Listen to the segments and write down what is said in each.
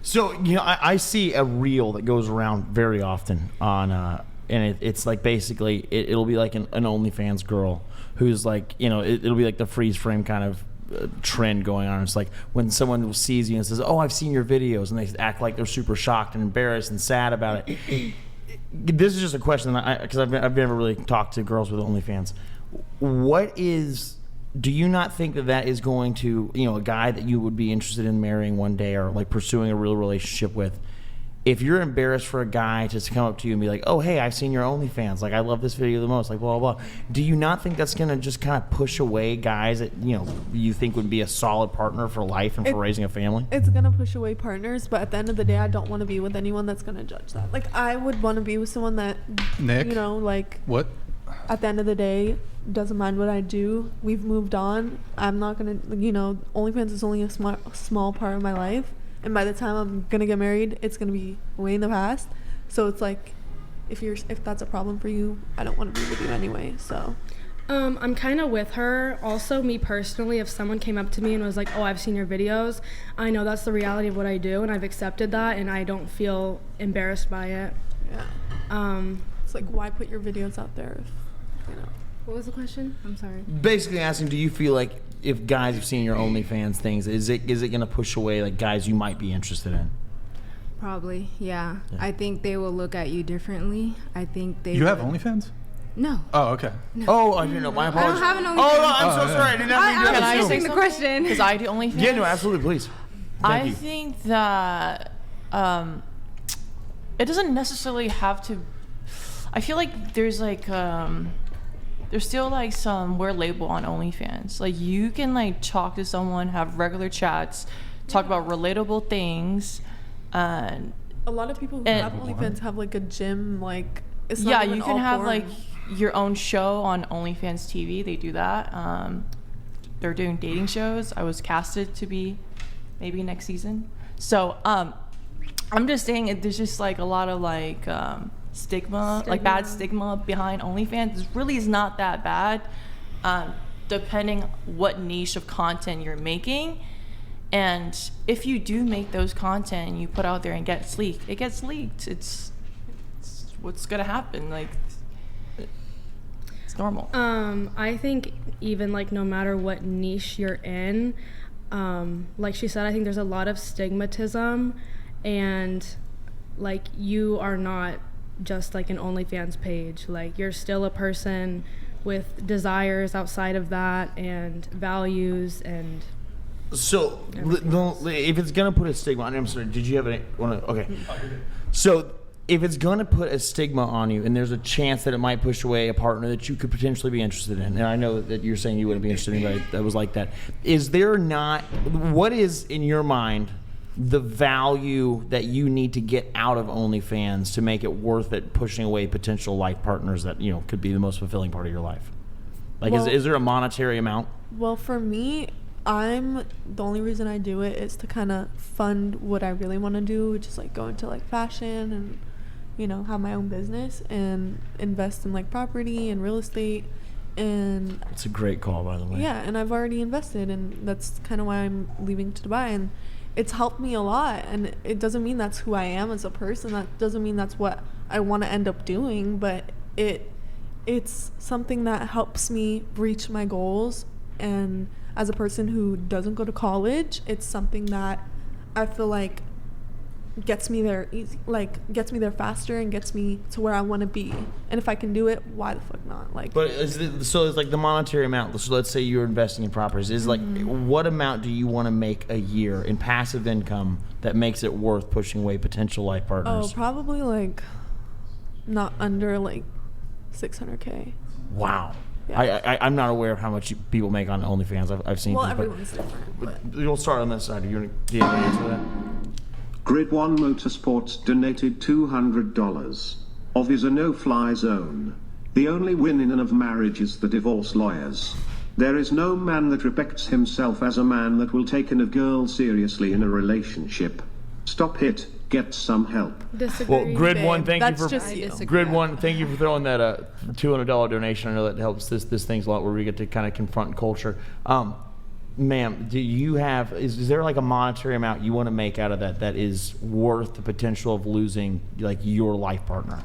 So, I see a reel that goes around very often on, and it's like basically it'll be like an OnlyFans girl who's like, it'll be like the freeze frame kind of trend going on. It's like when someone sees you and says, "Oh, I've seen your videos," and they act like they're super shocked and embarrassed and sad about it. This is just a question because I've never really talked to girls with OnlyFans. Do you not think that is going to, a guy that you would be interested in marrying one day or like pursuing a real relationship with, if you're embarrassed for a guy to come up to you and be like, "Oh, hey, I've seen your OnlyFans. Like, I love this video the most. Like, blah, blah, blah." Do you not think that's going to just kind of push away guys that, you think would be a solid partner for life and for raising a family? It's going to push away partners, but at the end of the day, I don't want to be with anyone that's going to judge that. Like, I would want to be with someone that, Nick, what? At the end of the day, doesn't mind what I do. We've moved on. I'm not going to, OnlyFans is only a small part of my life. And by the time I'm going to get married, it's going to be way in the past. So it's like, if that's a problem for you, I don't want to be with you anyway, so. I'm kind of with her. Also, me personally, if someone came up to me and was like, "Oh, I've seen your videos," I know that's the reality of what I do, and I've accepted that, and I don't feel embarrassed by it. Yeah. It's like, why put your videos out there if, What was the question? I'm sorry. Basically asking, do you feel like if guys have seen your OnlyFans things, is it going to push away like guys you might be interested in? Probably, yeah. I think they will look at you differently. I think they. You have OnlyFans? No. Oh, okay. No. Oh, I didn't know. My apologies. I don't have an Oh, OnlyFans. no, I'm so sorry. I didn't have to do that. I was answering the question. Because I do OnlyFans. Yeah, no, absolutely, please. I think that it doesn't necessarily have to. I feel like there's like there's still like some weird label on OnlyFans. Like you can like talk to someone, have regular chats, talk about relatable things, and a lot of people who have OnlyFans have like a gym, like it's not even you can all have porn. like your own show on OnlyFans TV. They do that. They're doing dating shows. I was casted to be maybe next season. So I'm just saying there's just like a lot of like stigma, like bad stigma behind OnlyFans. It really is not that bad, depending what niche of content you're making. And if you do make those content and you put out there and it gets leaked. It's what's gonna happen. Like it's normal. I think even like no matter what niche you're in, like she said, I think there's a lot of stigmatism, and like you are not just like an OnlyFans page. Like you're still a person with desires outside of that and values and. So if it's gonna put a stigma on you, I'm sorry. Did you have any? Okay. So if it's gonna put a stigma on you, and there's a chance that it might push away a partner that you could potentially be interested in, and I know that you're saying you wouldn't be interested in anybody that was like that. Is there not? What is in your mind the value that you need to get out of OnlyFans to make it worth it pushing away potential life partners that could be the most fulfilling part of your life? Like, is there a monetary amount? Well, for me, the only reason I do it is to kind of fund what I really want to do, which is like go into like fashion and have my own business and invest in like property and real estate. And it's a great call, by the way. Yeah, and I've already invested, and that's kind of why I'm leaving to Dubai, and it's helped me a lot. And it doesn't mean that's who I am as a person. That doesn't mean that's what I want to end up doing, but it's something that helps me reach my goals. And as a person who doesn't go to college, it's something that I feel like gets me there easy, like gets me there faster and gets me to where I want to be. And if I can do it, why the fuck not? Like, but so it's like the monetary amount. So let's say you're investing in properties. Is like what amount do you want to make a year in passive income that makes it worth pushing away potential life partners? Oh, probably like not under like $600K. Wow. Yeah. I'm not aware of how much people make on OnlyFans. I've seen. Well, things, everyone's different. But you'll start on this side. Do you have any answer to that? Grid 1 Motorsports donated $200. Of is a no-fly zone. The only winning of marriage is the divorce lawyers. There is no man that respects himself as a man that will take in a girl seriously in a relationship. Stop it. Get some help. Disagree. Well, Grid 1, thank That's you for just you. Grid 1. Thank you for throwing that $200 donation. I know that helps this things a lot where we get to kind of confront culture. ma'am, do you have, is there like a monetary amount you want to make out of that is worth the potential of losing like your life partner?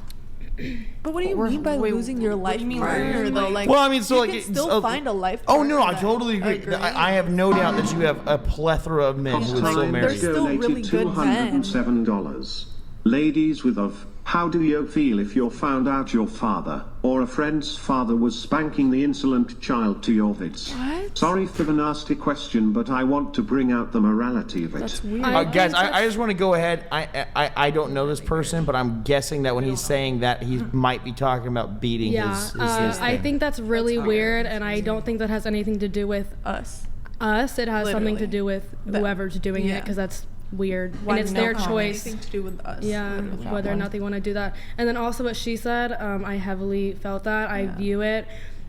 But what do you mean by losing your life partner, though? Like, well, I mean, so you like, can still find a life oh partner. no, I totally agree. I have no doubt that you have a plethora of men who would still marry There's you. still really good men. $207. Ladies with of, how do you feel if you found out your father or a friend's father was spanking the insolent child to your vids? What? Sorry for the nasty question, but I want to bring out the morality of it. That's weird. Guys, I just want to go ahead. I don't know this person, but I'm guessing that when he's saying that, he might be talking about beating his I thing. think that's really weird, and I don't think that has anything to do with Us. It has something to Literally. do with whoever's doing it, because that's weird. Why And it's does their it have choice. anything to do with us? Yeah, whether or not they want to do that. And then also what she said, I heavily felt that. I view it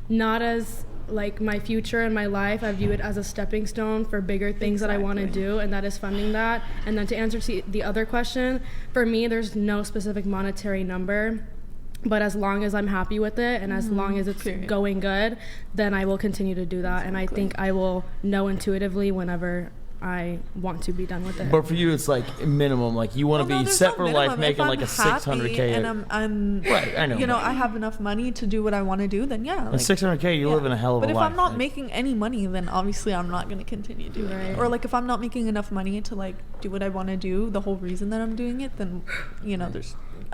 not as like my future and my life. I view it as a stepping stone for bigger things that I want to do, and that is funding that. And then to answer the other question, for me, there's no specific monetary number. But as long as I'm happy with it, and as long as it's going good, then I will continue to do that. And I think I will know intuitively whenever I want to be done with it. But for you, it's like minimum. Like you want to be set for life, making like a $600K. And I'm right. I know. You know, I have enough money to do what I want to do. Then yeah, Like, $600K, you're living a hell of a life. But if I'm not making any money, then obviously I'm not going to continue doing it. Or like if I'm not making enough money to like do what I want to do, the whole reason that I'm doing it, then you know,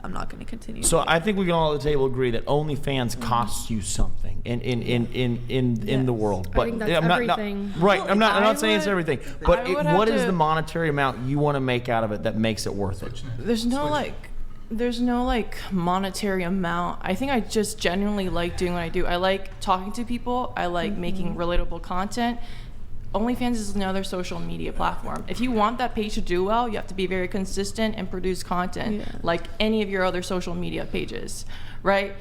I'm not going to continue. So I think we can all at the table agree that OnlyFans costs you something in the world. But I think that's I'm not everything. right. Well, I'm not I saying it's would- everything. But I would have what is to- the monetary amount you want to make out of it that makes it worth it? There's no like monetary amount. I think I just genuinely like doing what I do. I like talking to people. I like making relatable content. OnlyFans is another social media platform. If you want that page to do well, you have to be very consistent and produce content like any of your other social media pages, right?